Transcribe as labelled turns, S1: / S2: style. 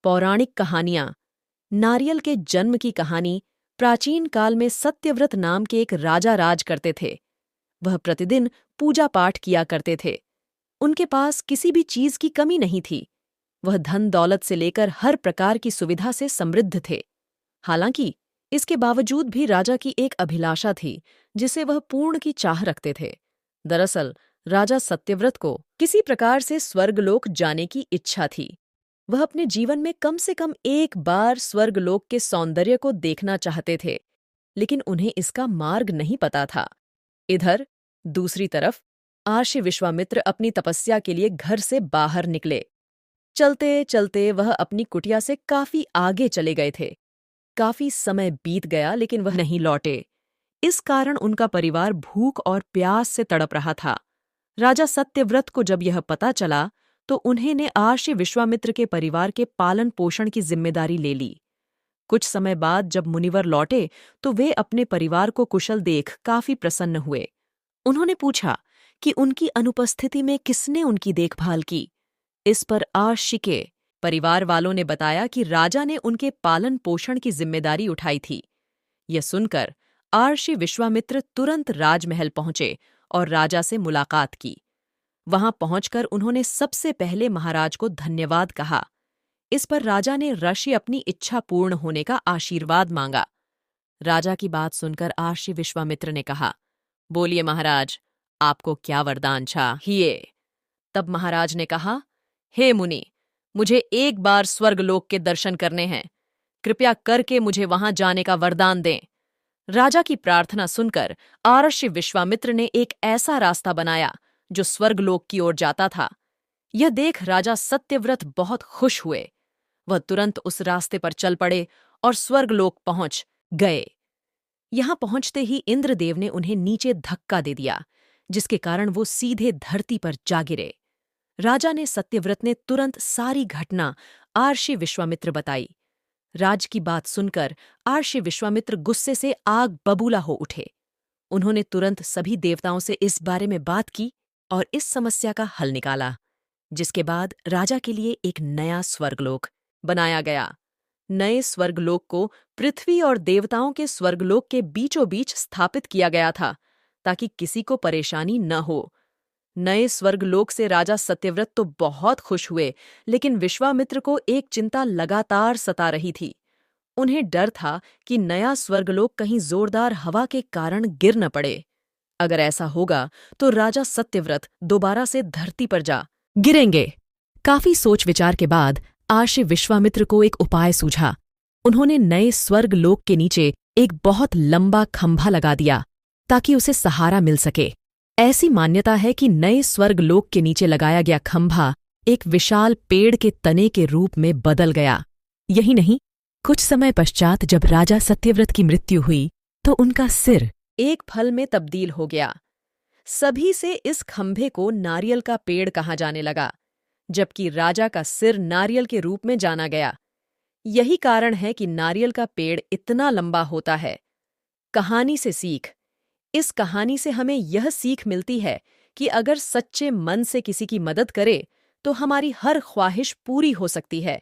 S1: पौराणिक कहानियां। नारियल के जन्म की कहानी प्राचीन काल में सत्यव्रत नाम के एक राजा राज करते थे। वह प्रतिदिन पूजा पाठ किया करते थे। उनके पास किसी भी चीज की कमी नहीं थी। वह धन दौलत से लेकर हर प्रकार की सुविधा से समृद्ध थे। हालांकि इसके बावजूद भी राजा की एक अभिलाषा थी जिसे वह पूर्ण की चाह रखते थे। दरअसल राजा सत्यव्रत को किसी प्रकार से स्वर्गलोक जाने की इच्छा थी। वह अपने जीवन में कम से कम एक बार स्वर्गलोक के सौंदर्य को देखना चाहते थे, लेकिन उन्हें इसका मार्ग नहीं पता था। इधर दूसरी तरफ आर्षि विश्वामित्र अपनी तपस्या के लिए घर से बाहर निकले। चलते चलते वह अपनी कुटिया से काफी आगे चले गए थे। काफी समय बीत गया लेकिन वह नहीं लौटे। इस कारण उनका परिवार भूख और प्यास से तड़प रहा था। राजा सत्यव्रत को जब यह पता चला तो उन्हें आर्षि विश्वामित्र के परिवार के पालन पोषण की जिम्मेदारी ले ली। कुछ समय बाद जब मुनिवर लौटे तो वे अपने परिवार को कुशल देख काफी प्रसन्न हुए। उन्होंने पूछा कि उनकी अनुपस्थिति में किसने उनकी देखभाल की। इस पर आर्षि के परिवार वालों ने बताया कि राजा ने उनके पालन पोषण की जिम्मेदारी उठाई थी। यह सुनकर आर्षि विश्वामित्र तुरंत राजमहल पहुंचे और राजा से मुलाकात की। वहां पहुंचकर उन्होंने सबसे पहले महाराज को धन्यवाद कहा। इस पर राजा ने ऋषि अपनी इच्छा पूर्ण होने का आशीर्वाद मांगा। राजा की बात सुनकर आर्षि विश्वामित्र ने कहा, बोलिए महाराज, आपको क्या वरदान चाहिए? तब महाराज ने कहा, हे मुनि, मुझे एक बार स्वर्गलोक के दर्शन करने हैं। कृपया करके मुझे वहां जाने का वरदान दें। राजा की प्रार्थना सुनकर आर्षि विश्वामित्र ने एक ऐसा रास्ता बनाया जो स्वर्गलोक की ओर जाता था। यह देख राजा सत्यव्रत बहुत खुश हुए। वह तुरंत उस रास्ते पर चल पड़े और स्वर्गलोक पहुंच गए। यहां पहुंचते ही इंद्रदेव ने उन्हें नीचे धक्का दे दिया, जिसके कारण वो सीधे धरती पर जा गिरे। राजा ने सत्यव्रत ने तुरंत सारी घटना आर्षि विश्वामित्र बताई। राज की बात सुनकर आर्षि विश्वामित्र गुस्से से आग बबूला हो उठे। उन्होंने तुरंत सभी देवताओं से इस बारे में बात की और इस समस्या का हल निकाला, जिसके बाद राजा के लिए एक नया स्वर्गलोक बनाया गया। नए स्वर्गलोक को पृथ्वी और देवताओं के स्वर्गलोक के बीचों बीच स्थापित किया गया था, ताकि किसी को परेशानी न हो। नए स्वर्गलोक से राजा सत्यव्रत तो बहुत खुश हुए, लेकिन विश्वामित्र को एक चिंता लगातार सता रही थी। उन्हें डर था कि नया स्वर्गलोक कहीं जोरदार हवा के कारण गिर न पड़े। अगर ऐसा होगा तो राजा सत्यव्रत दोबारा से धरती पर जा गिरेंगे। काफी सोच विचार के बाद आर्षि विश्वामित्र को एक उपाय सूझा। उन्होंने नए स्वर्गलोक के नीचे एक बहुत लंबा खंभा लगा दिया ताकि उसे सहारा मिल सके। ऐसी मान्यता है कि नए स्वर्गलोक के नीचे लगाया गया खंभा एक विशाल पेड़ के तने के रूप में बदल गया। यही नहीं, कुछ समय पश्चात जब राजा सत्यव्रत की मृत्यु हुई तो उनका सिर एक फल में तब्दील हो गया। सभी से इस खंभे को नारियल का पेड़ कहा जाने लगा, जबकि राजा का सिर नारियल के रूप में जाना गया। यही कारण है कि नारियल का पेड़ इतना लंबा होता है। कहानी से सीख। इस कहानी से हमें यह सीख मिलती है कि अगर सच्चे मन से किसी की मदद करे तो हमारी हर ख्वाहिश पूरी हो सकती है।